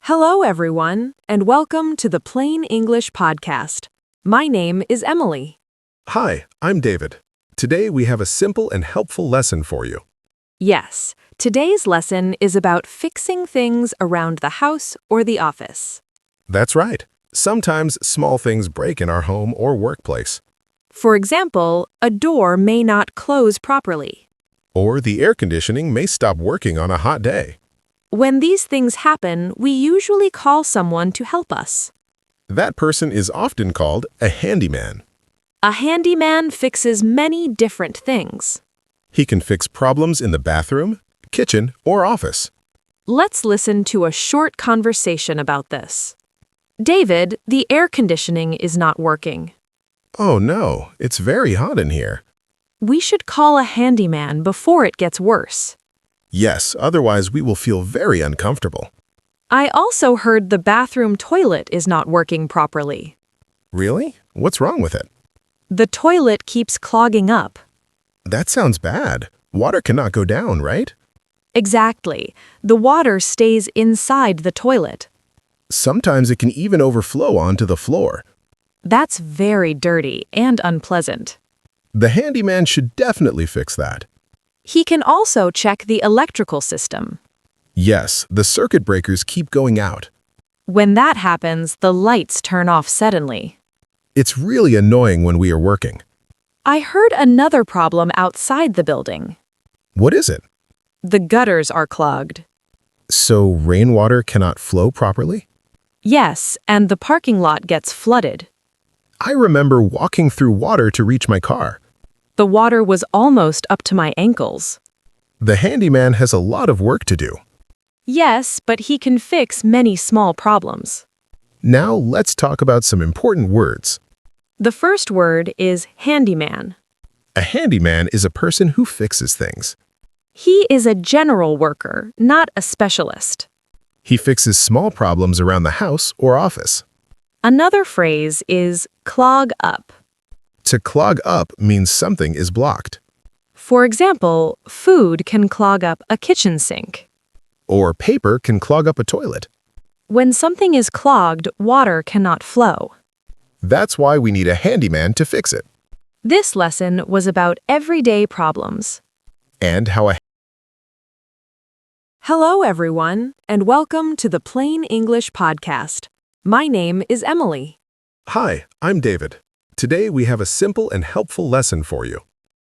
Hello, everyone, and welcome to the Plain English podcast. My name is Emily. Hi, I'm David. Today we have a simple and helpful lesson for you. Yes, today's lesson is about fixing things around the house or the office. That's right. Sometimes small things break in our home or workplace. For example, a door may not close properly. Or the air conditioning may stop working on a hot day. When these things happen, we usually call someone to help us. That person is often called a handyman. A handyman fixes many different things. He can fix problems in the bathroom, kitchen, or office. Let's listen to a short conversation about this. David, the air conditioning is not working. Oh no, it's very hot in here. We should call a handyman before it gets worse. Yes, otherwise we will feel very uncomfortable. I also heard the bathroom toilet is not working properly. Really? What's wrong with it? The toilet keeps clogging up. That sounds bad. Water cannot go down, right? Exactly. The water stays inside the toilet. Sometimes it can even overflow onto the floor. That's very dirty and unpleasant. The handyman should definitely fix that. He can also check the electrical system. Yes, the circuit breakers keep going out. When that happens, the lights turn off suddenly. It's really annoying when we are working. I heard another problem outside the building. What is it? The gutters are clogged. So rainwater cannot flow properly? Yes, and the parking lot gets flooded. I remember walking through water to reach my car. The water was almost up to my ankles. The handyman has a lot of work to do. Yes, but he can fix many small problems. Now let's talk about some important words. The first word is handyman. A handyman is a person who fixes things. He is a general worker, not a specialist. He fixes small problems around the house or office. Another phrase is clog up. To clog up means something is blocked. For example, food can clog up a kitchen sink. Or paper can clog up a toilet. When something is clogged, water cannot flow. That's why we need a handyman to fix it. This lesson was about everyday problems. And how a Hello, everyone, and welcome to the Plain English podcast. My name is Emily. Hi, I'm David. Today we have a simple and helpful lesson for you.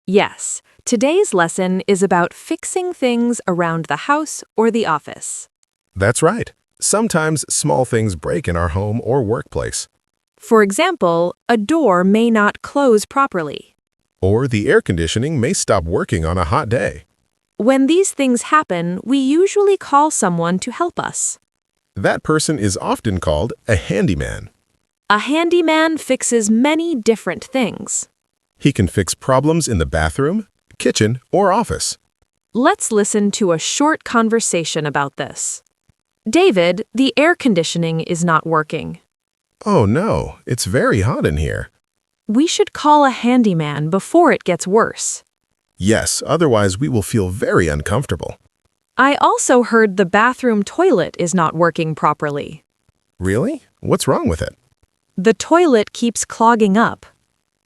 Yes, today's lesson is about fixing things around the house or the office. That's right. Sometimes small things break in our home or workplace. For example, a door may not close properly. Or the air conditioning may stop working on a hot day. When these things happen, we usually call someone to help us. That person is often called a handyman. A handyman fixes many different things. He can fix problems in the bathroom, kitchen, or office. Let's listen to a short conversation about this. David, the air conditioning is not working. Oh no, it's very hot in here. We should call a handyman before it gets worse. Yes, otherwise we will feel very uncomfortable. I also heard the bathroom toilet is not working properly. Really? What's wrong with it? The toilet keeps clogging up.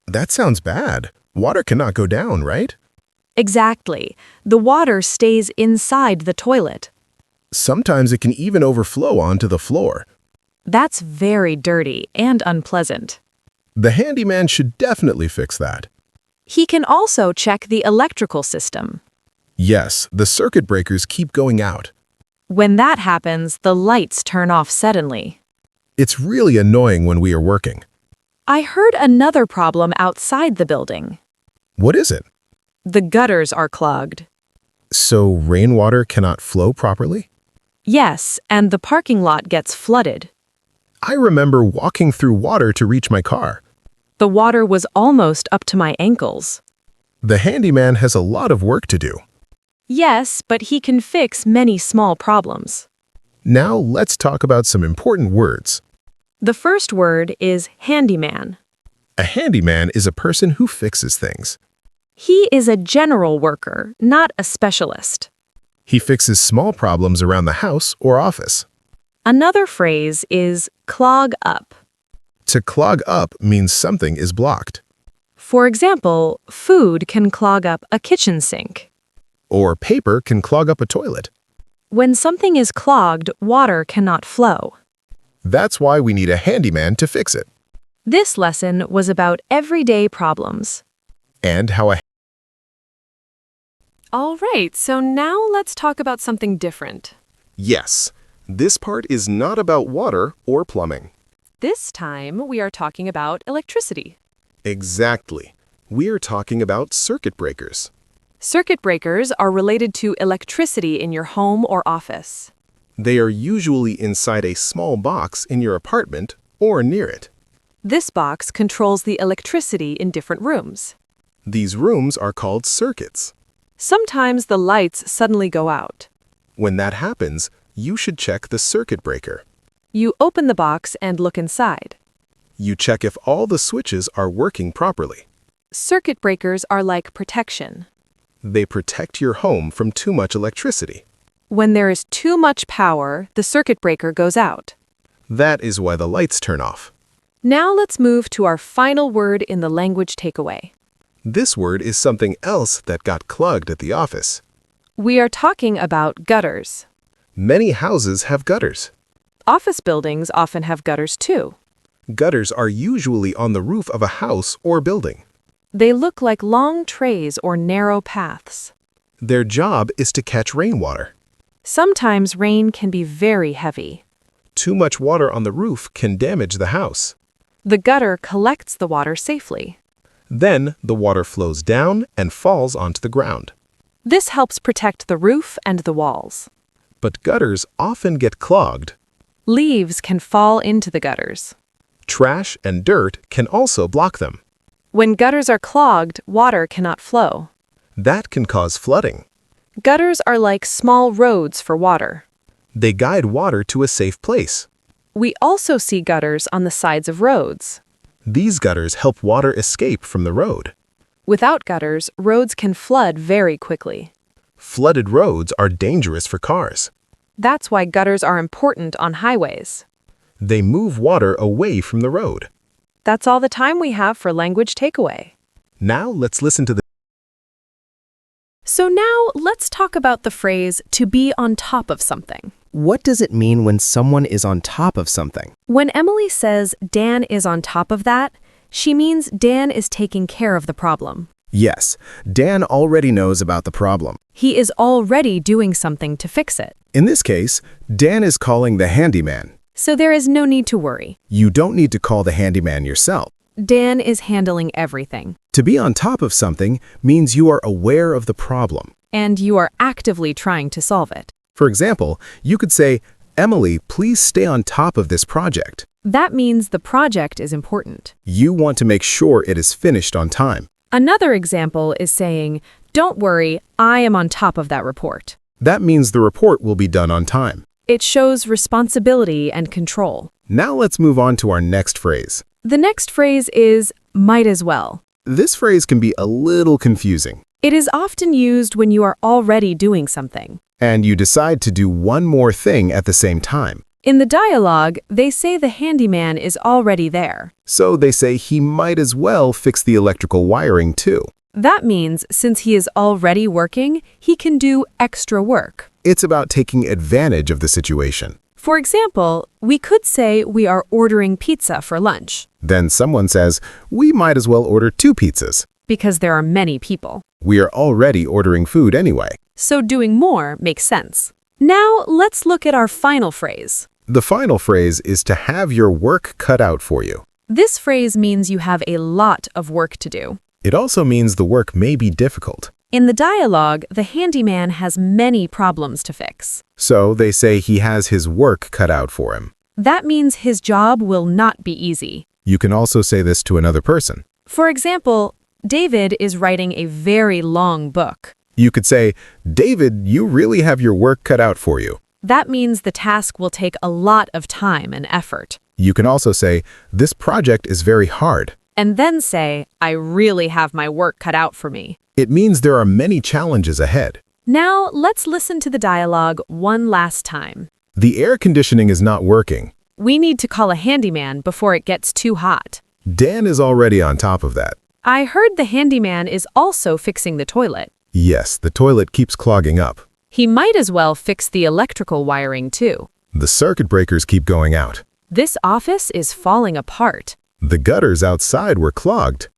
That sounds bad. Water cannot go down, right? Exactly. The water stays inside the toilet. Sometimes it can even overflow onto the floor. That's very dirty and unpleasant. The handyman should definitely fix that. He can also check the electrical system. Yes, the circuit breakers keep going out. When that happens, the lights turn off suddenly. It's really annoying when we are working. I heard another problem outside the building. What is it? The gutters are clogged. So rainwater cannot flow properly? Yes, and the parking lot gets flooded. I remember walking through water to reach my car. The water was almost up to my ankles. The handyman has a lot of work to do. Yes, but he can fix many small problems. Now let's talk about some important words. The first word is handyman. A handyman is a person who fixes things. He is a general worker, not a specialist. He fixes small problems around the house or office. Another phrase is clog up. To clog up means something is blocked. For example, food can clog up a kitchen sink. Or paper can clog up a toilet. When something is clogged, water cannot flow. That's why we need a handyman to fix it. This lesson was about everyday problems. And how a All right, so now let's talk about something different. Yes, this part is not about water or plumbing. This time, we are talking about electricity. Exactly. We are talking about circuit breakers. Circuit breakers are related to electricity in your home or office. They are usually inside a small box in your apartment or near it. This box controls the electricity in different rooms. These rooms are called circuits. Sometimes the lights suddenly go out. When that happens, you should check the circuit breaker. You open the box and look inside. You check if all the switches are working properly. Circuit breakers are like protection. They protect your home from too much electricity. When there is too much power, the circuit breaker goes out. That is why the lights turn off. Now let's move to our final word in the language takeaway. This word is something else that got clogged at the office. We are talking about gutters. Many houses have gutters. Office buildings often have gutters too. Gutters are usually on the roof of a house or building. They look like long trays or narrow paths. Their job is to catch rainwater. Sometimes rain can be very heavy. Too much water on the roof can damage the house. The gutter collects the water safely. Then the water flows down and falls onto the ground. This helps protect the roof and the walls. But gutters often get clogged. Leaves can fall into the gutters. Trash and dirt can also block them. When gutters are clogged, water cannot flow. That can cause flooding. Gutters are like small roads for water. They guide water to a safe place. We also see gutters on the sides of roads. These gutters help water escape from the road. Without gutters, roads can flood very quickly. Flooded roads are dangerous for cars. That's why gutters are important on highways. They move water away from the road. That's all the time we have for language takeaway. Now let's listen to the So now let's talk about the phrase to be on top of something. What does it mean when someone is on top of something? When Emily says Dan is on top of that, she means Dan is taking care of the problem. Yes, Dan already knows about the problem. He is already doing something to fix it. In this case, Dan is calling the handyman. So there is no need to worry. You don't need to call the handyman yourself. Dan is handling everything. To be on top of something means you are aware of the problem. And you are actively trying to solve it. For example, you could say, Emily, please stay on top of this project. That means the project is important. You want to make sure it is finished on time. Another example is saying, don't worry, I am on top of that report. That means the report will be done on time. It shows responsibility and control. Now let's move on to our next phrase. The next phrase is might as well. This phrase can be a little confusing. It is often used when you are already doing something. And you decide to do one more thing at the same time. In the dialogue, they say the handyman is already there. So they say he might as well fix the electrical wiring too. That means since he is already working, he can do extra work. It's about taking advantage of the situation. For example, we could say we are ordering pizza for lunch. Then someone says, we might as well order 2 pizzas. Because there are many people. We are already ordering food anyway. So doing more makes sense. Now let's look at our final phrase. The final phrase is to have your work cut out for you. This phrase means you have a lot of work to do. It also means the work may be difficult. In the dialogue, the handyman has many problems to fix. So they say he has his work cut out for him. That means his job will not be easy. You can also say this to another person. For example, David is writing a very long book. You could say, David, you really have your work cut out for you. That means the task will take a lot of time and effort. You can also say, this project is very hard. And then say, I really have my work cut out for me. It means there are many challenges ahead. Now let's listen to the dialogue one last time. The air conditioning is not working. We need to call a handyman before it gets too hot. Dan is already on top of that. I heard the handyman is also fixing the toilet. Yes, the toilet keeps clogging up. He might as well fix the electrical wiring too. The circuit breakers keep going out. This office is falling apart. The gutters outside were clogged.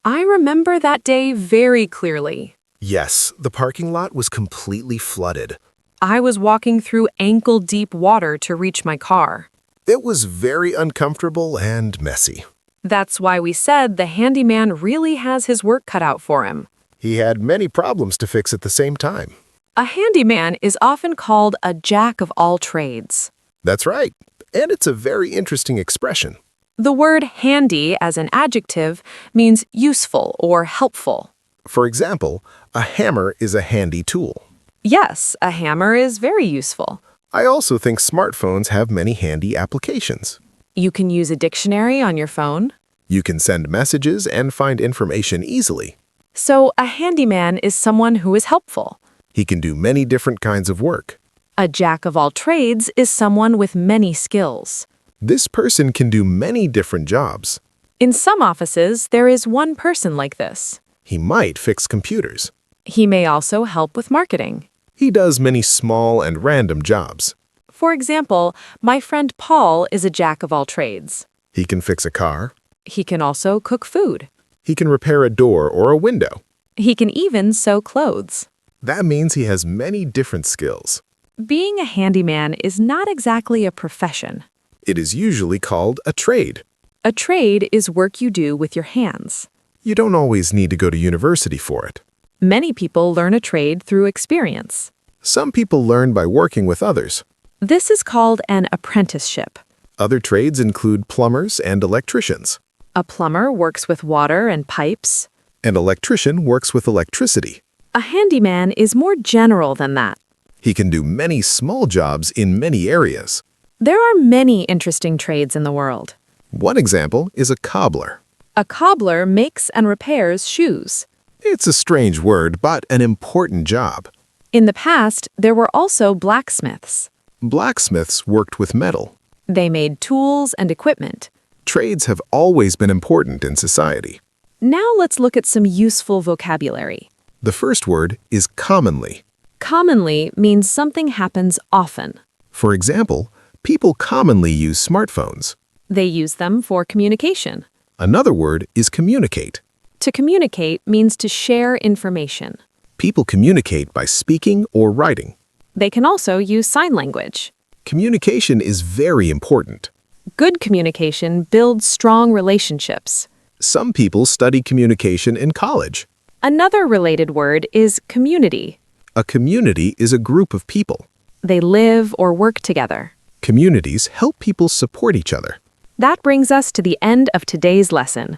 I remember that day very clearly. Yes, the parking lot was completely flooded. I was walking through ankle-deep water to reach my car. It was very uncomfortable and messy. That's why we said the handyman really has his work cut out for him. He had many problems to fix at the same time. A handyman is often called a jack of all trades. That's right, and it's a very interesting expression. The word handy as an adjective means useful or helpful. For example, a hammer is a handy tool. Yes, a hammer is very useful. I also think smartphones have many handy applications. You can use a dictionary on your phone. You can send messages and find information easily. So a handyman is someone who is helpful. He can do many different kinds of work. A jack of all trades is someone with many skills. This person can do many different jobs. In some offices, there is one person like this. He might fix computers. He may also help with marketing. He does many small and random jobs. For example, my friend Paul is a jack of all trades. He can fix a car. He can also cook food. He can repair a door or a window. He can even sew clothes. That means he has many different skills. Being a handyman is not exactly a profession. It is usually called a trade. A trade is work you do with your hands. You don't always need to go to university for it. Many people learn a trade through experience. Some people learn by working with others. This is called an apprenticeship. Other trades include plumbers and electricians. A plumber works with water and pipes. An electrician works with electricity. A handyman is more general than that. He can do many small jobs in many areas. There are many interesting trades in the world. One example is a cobbler. A cobbler makes and repairs shoes. It's a strange word, but an important job. In the past, there were also blacksmiths. Blacksmiths worked with metal. They made tools and equipment. Trades have always been important in society. Now let's look at some useful vocabulary. The first word is commonly. Commonly means something happens often. For example, people commonly use smartphones. They use them for communication. Another word is communicate. To communicate means to share information. People communicate by speaking or writing. They can also use sign language. Communication is very important. Good communication builds strong relationships. Some people study communication in college. Another related word is community. A community is a group of people. They live or work together. Communities help people support each other. That brings us to the end of today's lesson.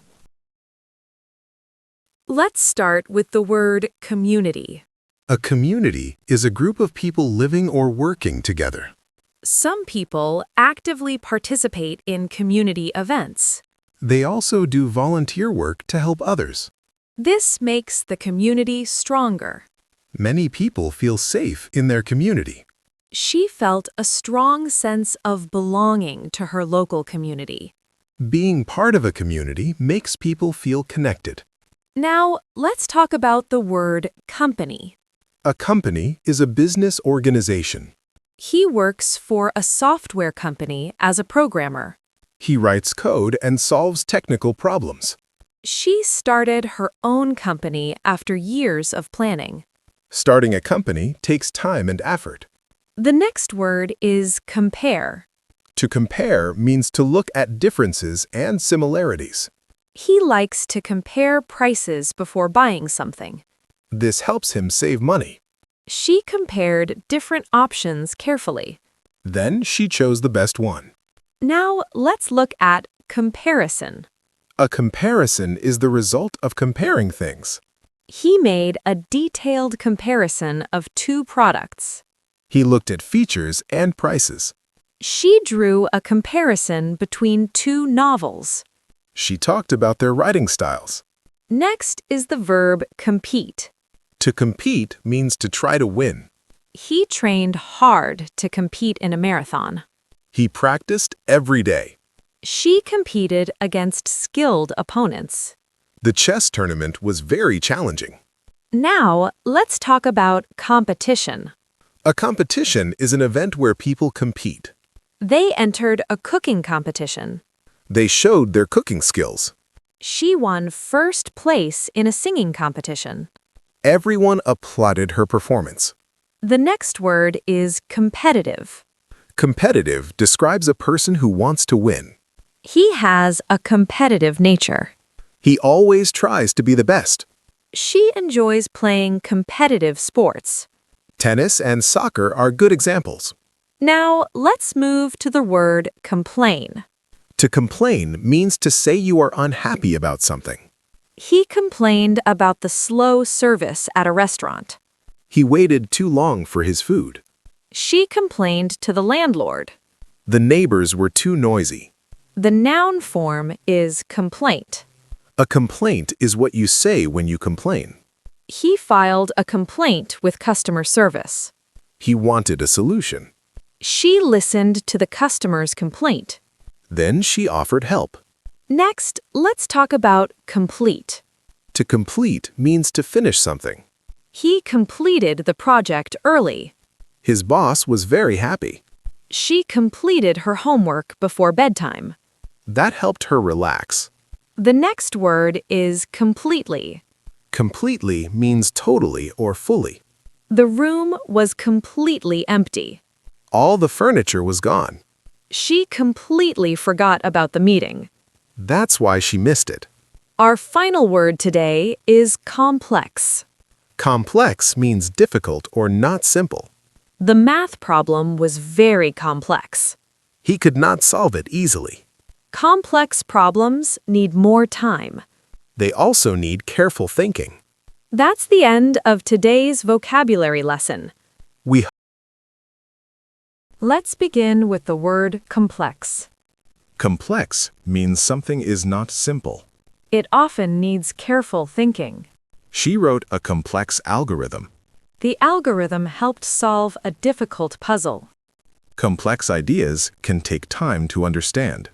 Let's start with the word community. A community is a group of people living or working together. Some people actively participate in community events. They also do volunteer work to help others. This makes the community stronger. Many people feel safe in their community. She felt a strong sense of belonging to her local community. Being part of a community makes people feel connected. Now, let's talk about the word company. A company is a business organization. He works for a software company as a programmer. He writes code and solves technical problems. She started her own company after years of planning. Starting a company takes time and effort. The next word is compare. To compare means to look at differences and similarities. He likes to compare prices before buying something. This helps him save money. She compared different options carefully. Then she chose the best one. Now let's look at comparison. A comparison is the result of comparing things. He made a detailed comparison of two products. He looked at features and prices. She drew a comparison between two novels. She talked about their writing styles. Next is the verb compete. To compete means to try to win. He trained hard to compete in a marathon. He practiced every day. She competed against skilled opponents. The chess tournament was very challenging. Now, let's talk about competition. A competition is an event where people compete. They entered a cooking competition. They showed their cooking skills. She won first place in a singing competition. Everyone applauded her performance. The next word is competitive. Competitive describes a person who wants to win. He has a competitive nature. He always tries to be the best. She enjoys playing competitive sports. Tennis and soccer are good examples. Now, let's move to the word complain. To complain means to say you are unhappy about something. He complained about the slow service at a restaurant. He waited too long for his food. She complained to the landlord. The neighbors were too noisy. The noun form is complaint. A complaint is what you say when you complain. He filed a complaint with customer service. He wanted a solution. She listened to the customer's complaint. Then she offered help. Next, let's talk about complete. To complete means to finish something. He completed the project early. His boss was very happy. She completed her homework before bedtime. That helped her relax. The next word is completely. Completely means totally or fully. The room was completely empty. All the furniture was gone. She completely forgot about the meeting. That's why she missed it. Our final word today is complex. Complex means difficult or not simple. The math problem was very complex. He could not solve it easily. Complex problems need more time. They also need careful thinking. That's the end of today's vocabulary lesson. Let's begin with the word complex. Complex means something is not simple. It often needs careful thinking. She wrote a complex algorithm. The algorithm helped solve a difficult puzzle. Complex ideas can take time to understand.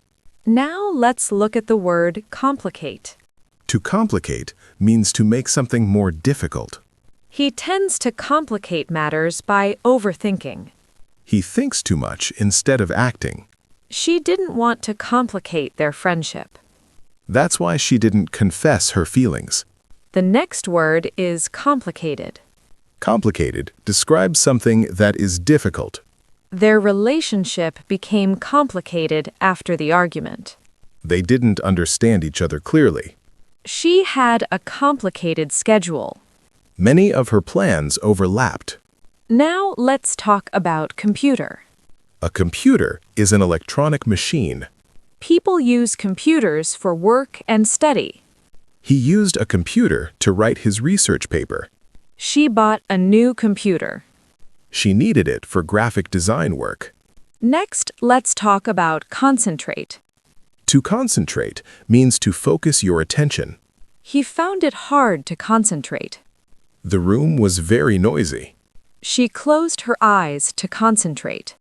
Now let's look at the word complicate. To complicate means to make something more difficult. He tends to complicate matters by overthinking. He thinks too much instead of acting. She didn't want to complicate their friendship. That's why she didn't confess her feelings. The next word is complicated. Complicated describes something that is difficult. Their relationship became complicated after the argument. They didn't understand each other clearly. She had a complicated schedule. Many of her plans overlapped. Now let's talk about computer. A computer is an electronic machine. People use computers for work and study. He used a computer to write his research paper. She bought a new computer. She needed it for graphic design work. Next, let's talk about concentrate. To concentrate means to focus your attention. He found it hard to concentrate. The room was very noisy. She closed her eyes to concentrate.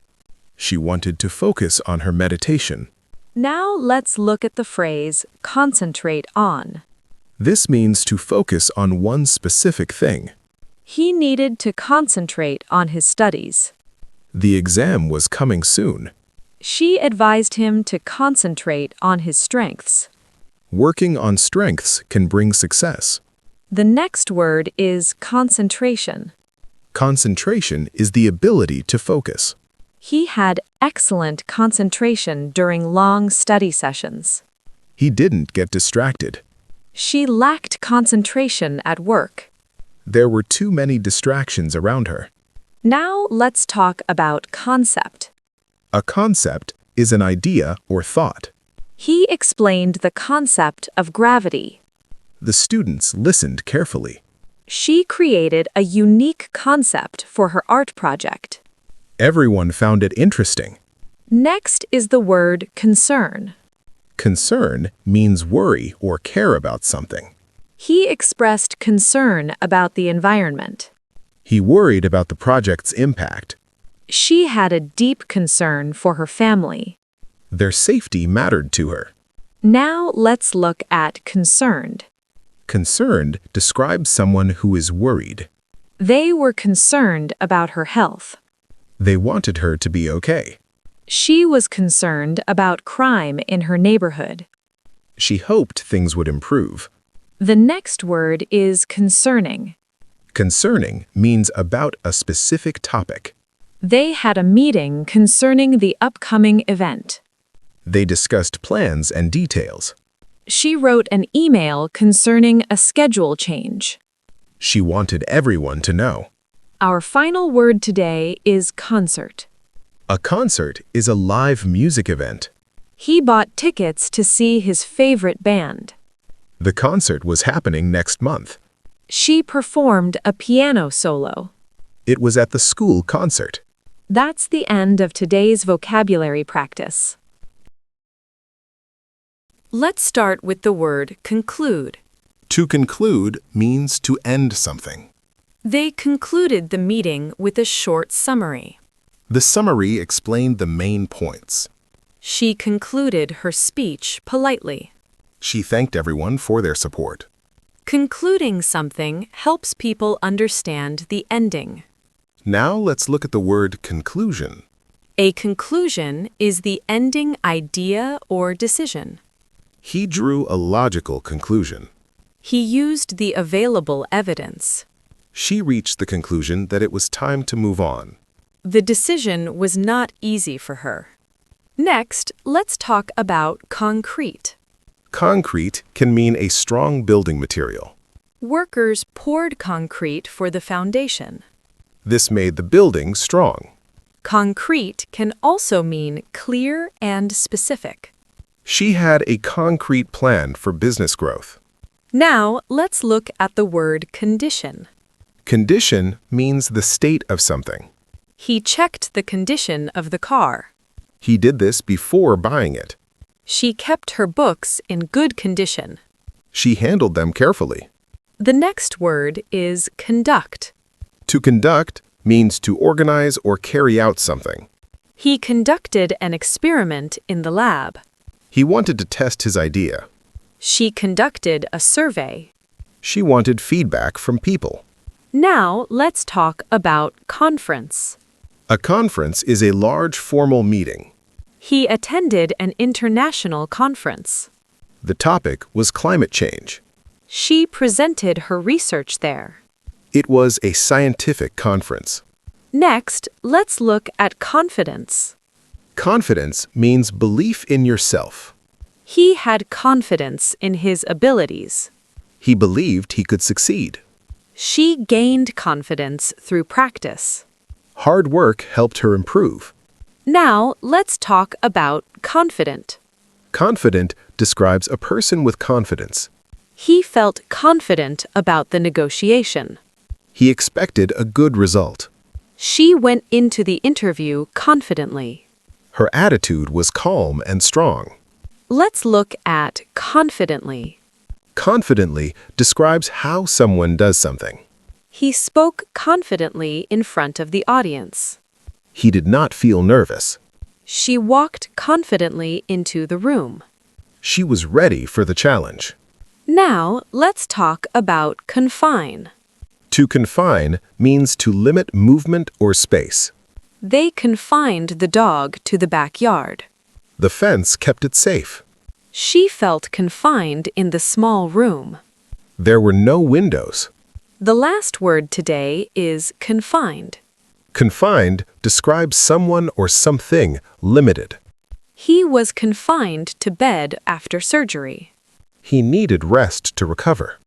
She wanted to focus on her meditation. Now let's look at the phrase concentrate on. This means to focus on one specific thing. He needed to concentrate on his studies. The exam was coming soon. She advised him to concentrate on his strengths. Working on strengths can bring success. The next word is concentration. Concentration is the ability to focus. He had excellent concentration during long study sessions. He didn't get distracted. She lacked concentration at work. There were too many distractions around her. Now let's talk about concept. A concept is an idea or thought. He explained the concept of gravity. The students listened carefully. She created a unique concept for her art project. Everyone found it interesting. Next is the word concern. Concern means worry or care about something. He expressed concern about the environment. He worried about the project's impact. She had a deep concern for her family. Their safety mattered to her. Now let's look at concerned. Concerned describes someone who is worried. They were concerned about her health. They wanted her to be okay. She was concerned about crime in her neighborhood. She hoped things would improve. The next word is concerning. Concerning means about a specific topic. They had a meeting concerning the upcoming event. They discussed plans and details. She wrote an email concerning a schedule change. She wanted everyone to know. Our final word today is concert. A concert is a live music event. He bought tickets to see his favorite band. The concert was happening next month. She performed a piano solo. It was at the school concert. That's the end of today's vocabulary practice. Let's start with the word conclude. To conclude means to end something. They concluded the meeting with a short summary. The summary explained the main points. She concluded her speech politely. She thanked everyone for their support. Concluding something helps people understand the ending. Now let's look at the word conclusion. A conclusion is the ending idea or decision. He drew a logical conclusion. He used the available evidence. She reached the conclusion that it was time to move on. The decision was not easy for her. Next, let's talk about concrete. Concrete can mean a strong building material. Workers poured concrete for the foundation. This made the building strong. Concrete can also mean clear and specific. She had a concrete plan for business growth. Now, let's look at the word condition. Condition means the state of something. He checked the condition of the car. He did this before buying it. She kept her books in good condition. She handled them carefully. The next word is conduct. To conduct means to organize or carry out something. He conducted an experiment in the lab. He wanted to test his idea. She conducted a survey. She wanted feedback from people. Now, let's talk about conference. A conference is a large formal meeting. He attended an international conference. The topic was climate change. She presented her research there. It was a scientific conference. Next, let's look at confidence. Confidence means belief in yourself. He had confidence in his abilities. He believed he could succeed. She gained confidence through practice. Hard work helped her improve. Now, let's talk about confident. Confident describes a person with confidence. He felt confident about the negotiation. He expected a good result. She went into the interview confidently. Her attitude was calm and strong. Let's look at confidently. Confidently describes how someone does something. He spoke confidently in front of the audience. He did not feel nervous. She walked confidently into the room. She was ready for the challenge. Now, let's talk about confine. To confine means to limit movement or space. They confined the dog to the backyard. The fence kept it safe. She felt confined in the small room. There were no windows. The last word today is confined. Confined describes someone or something limited. He was confined to bed after surgery. He needed rest to recover.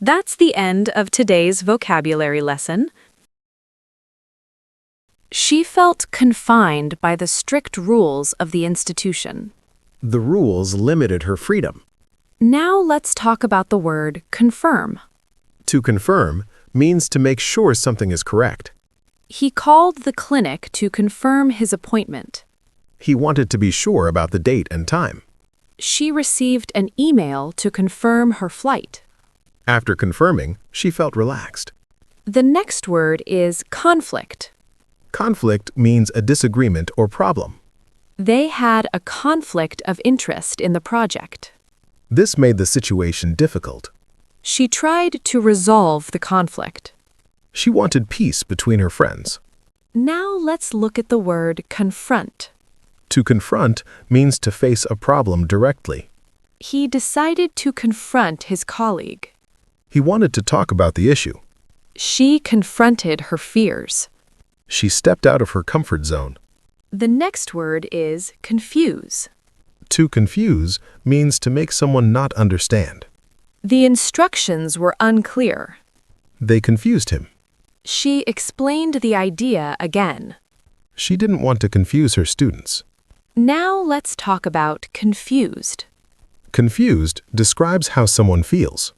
That's the end of today's vocabulary lesson. She felt confined by the strict rules of the institution. The rules limited her freedom. Now let's talk about the word confirm. To confirm means to make sure something is correct. He called the clinic to confirm his appointment. He wanted to be sure about the date and time. She received an email to confirm her flight. After confirming, she felt relaxed. The next word is conflict. Conflict means a disagreement or problem. They had a conflict of interest in the project. This made the situation difficult. She tried to resolve the conflict. She wanted peace between her friends. Now let's look at the word confront. To confront means to face a problem directly. He decided to confront his colleague. He wanted to talk about the issue. She confronted her fears. She stepped out of her comfort zone. The next word is confuse. To confuse means to make someone not understand. The instructions were unclear. They confused him. She explained the idea again. She didn't want to confuse her students. Now let's talk about confused. Confused describes how someone feels.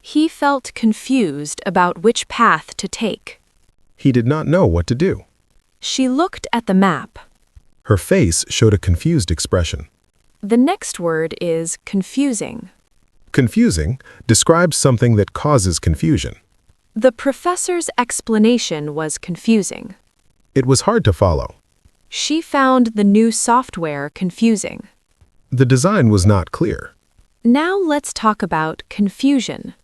He felt confused about which path to take. He did not know what to do. She looked at the map. Her face showed a confused expression. The next word is confusing. Confusing describes something that causes confusion. The professor's explanation was confusing. It was hard to follow. She found the new software confusing. The design was not clear. Now let's talk about confusion.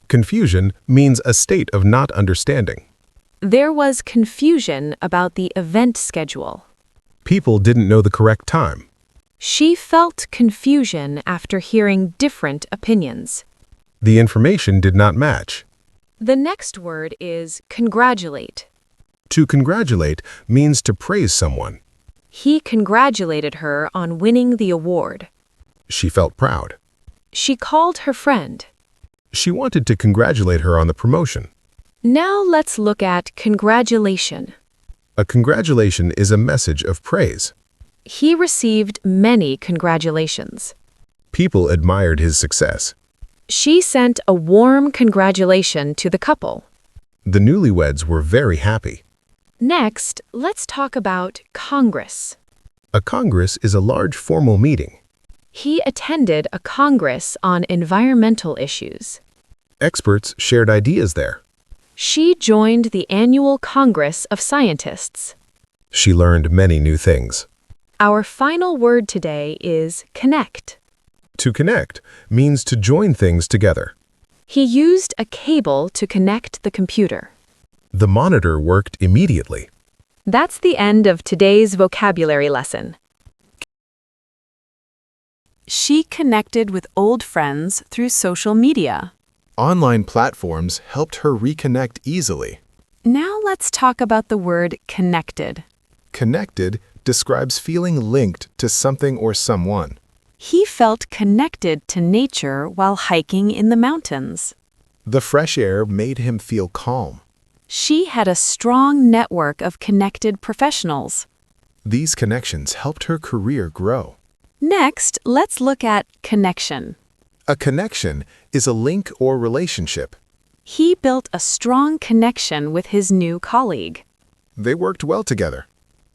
Confusion means a state of not understanding. There was confusion about the event schedule. People didn't know the correct time. She felt confusion after hearing different opinions. The information did not match. The next word is congratulate. To congratulate means to praise someone. He congratulated her on winning the award. She felt proud. She called her friend. She wanted to congratulate her on the promotion. Now let's look at congratulation. A congratulation is a message of praise. He received many congratulations. People admired his success. She sent a warm congratulation to the couple. The newlyweds were very happy. Next, let's talk about Congress. A Congress is a large formal meeting. He attended a Congress on environmental issues. Experts shared ideas there. She joined the annual Congress of Scientists. She learned many new things. Our final word today is connect. To connect means to join things together. He used a cable to connect the computer. The monitor worked immediately. That's the end of today's vocabulary lesson. She connected with old friends through social media. Online platforms helped her reconnect easily. Now let's talk about the word connected. Connected describes feeling linked to something or someone. He felt connected to nature while hiking in the mountains. The fresh air made him feel calm. She had a strong network of connected professionals. These connections helped her career grow. Next, let's look at connection. A connection is a link or relationship. He built a strong connection with his new colleague. They worked well together.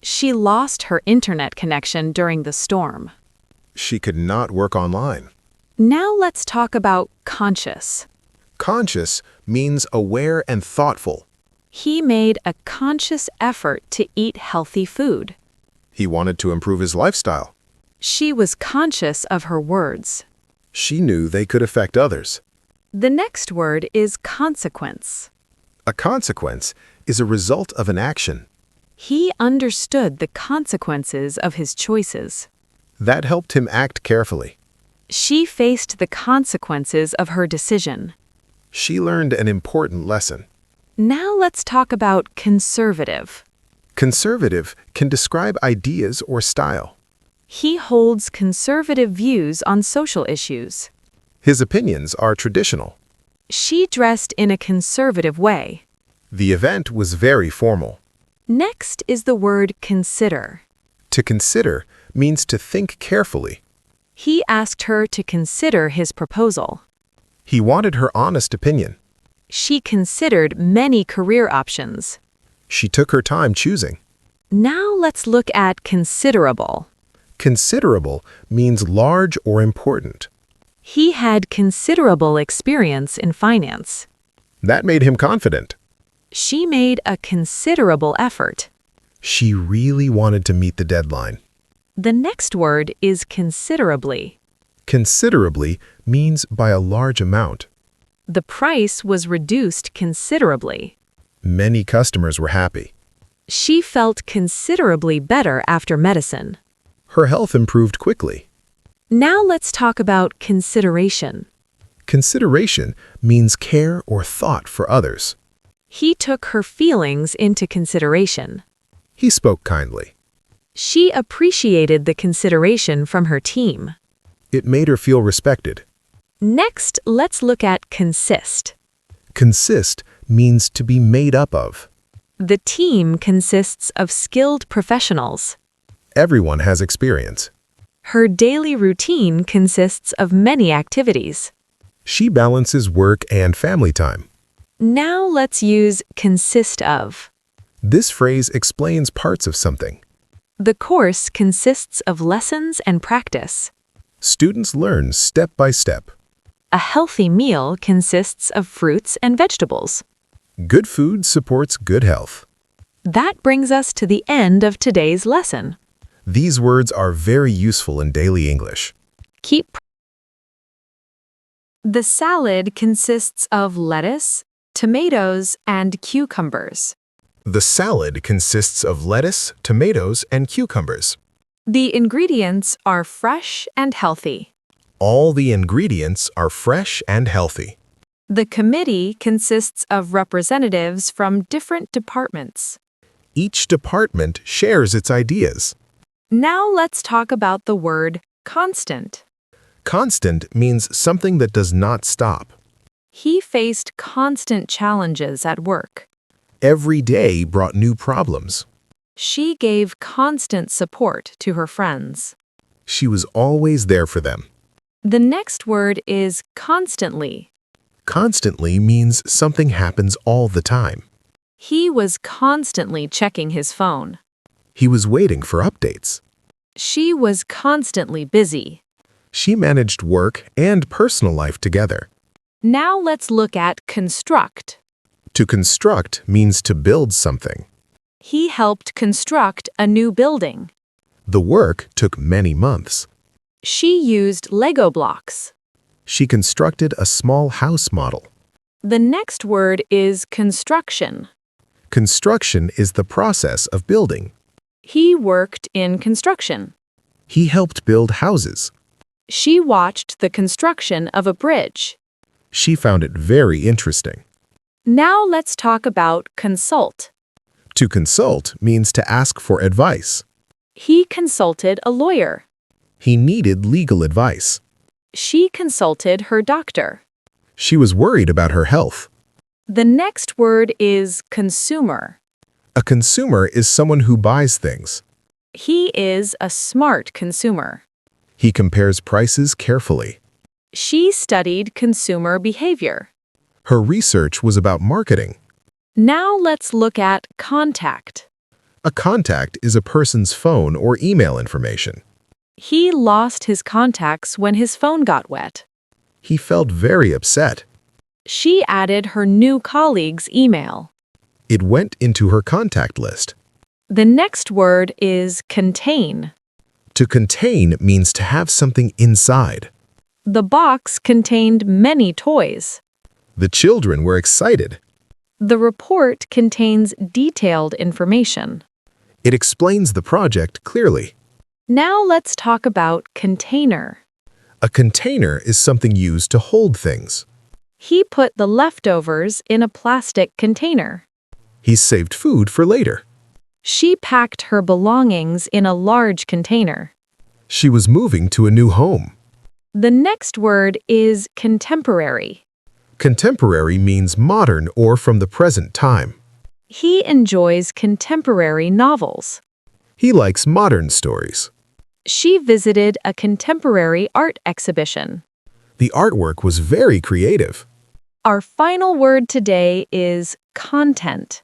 She lost her internet connection during the storm. She could not work online. Now let's talk about conscious. Conscious means aware and thoughtful. He made a conscious effort to eat healthy food. He wanted to improve his lifestyle. She was conscious of her words. She knew they could affect others. The next word is consequence. A consequence is a result of an action. He understood the consequences of his choices. That helped him act carefully. She faced the consequences of her decision. She learned an important lesson. Now let's talk about conservative. Conservative can describe ideas or style. He holds conservative views on social issues. His opinions are traditional. She dressed in a conservative way. The event was very formal. Next is the word consider. To consider means to think carefully. He asked her to consider his proposal. He wanted her honest opinion. She considered many career options. She took her time choosing. Now let's look at considerable. Considerable means large or important. He had considerable experience in finance. That made him confident. She made a considerable effort. She really wanted to meet the deadline. The next word is considerably. Considerably means by a large amount. The price was reduced considerably. Many customers were happy. She felt considerably better after medicine. Her health improved quickly. Now let's talk about consideration. Consideration means care or thought for others. He took her feelings into consideration. He spoke kindly. She appreciated the consideration from her team. It made her feel respected. Next, let's look at consist. Consist means to be made up of. The team consists of skilled professionals. Everyone has experience. Her daily routine consists of many activities. She balances work and family time. Now let's use consist of. This phrase explains parts of something. The course consists of lessons and practice. Students learn step by step. A healthy meal consists of fruits and vegetables. Good food supports good health. That brings us to the end of today's lesson. These words are very useful in daily English. The salad consists of lettuce, tomatoes, and cucumbers. The salad consists of lettuce, tomatoes, and cucumbers. The ingredients are fresh and healthy. All the ingredients are fresh and healthy. The committee consists of representatives from different departments. Each department shares its ideas. Now let's talk about the word constant. Constant means something that does not stop. He faced constant challenges at work. Every day brought new problems. She gave constant support to her friends. She was always there for them. The next word is constantly. Constantly means something happens all the time. He was constantly checking his phone. He was waiting for updates. She was constantly busy. She managed work and personal life together. Now let's look at construct. To construct means to build something. He helped construct a new building. The work took many months. She used Lego blocks. She constructed a small house model. The next word is construction. Construction is the process of building. He worked in construction. He helped build houses. She watched the construction of a bridge. She found it very interesting. Now let's talk about consult. To consult means to ask for advice. He consulted a lawyer. He needed legal advice. She consulted her doctor. She was worried about her health. The next word is consumer. A consumer is someone who buys things. He is a smart consumer. He compares prices carefully. She studied consumer behavior. Her research was about marketing. Now let's look at contact. A contact is a person's phone or email information. He lost his contacts when his phone got wet. He felt very upset. She added her new colleague's email. It went into her contact list. The next word is contain. To contain means to have something inside. The box contained many toys. The children were excited. The report contains detailed information. It explains the project clearly. Now let's talk about container. A container is something used to hold things. He put the leftovers in a plastic container. He saved food for later. She packed her belongings in a large container. She was moving to a new home. The next word is contemporary. Contemporary means modern or from the present time. He enjoys contemporary novels. He likes modern stories. She visited a contemporary art exhibition. The artwork was very creative. Our final word today is content.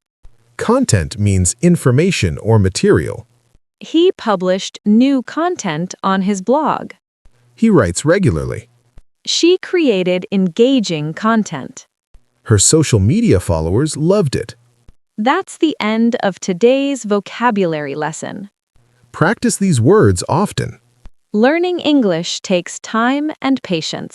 Content means information or material. He published new content on his blog. He writes regularly. She created engaging content. Her social media followers loved it. That's the end of today's vocabulary lesson. Practice these words often. Learning English takes time and patience.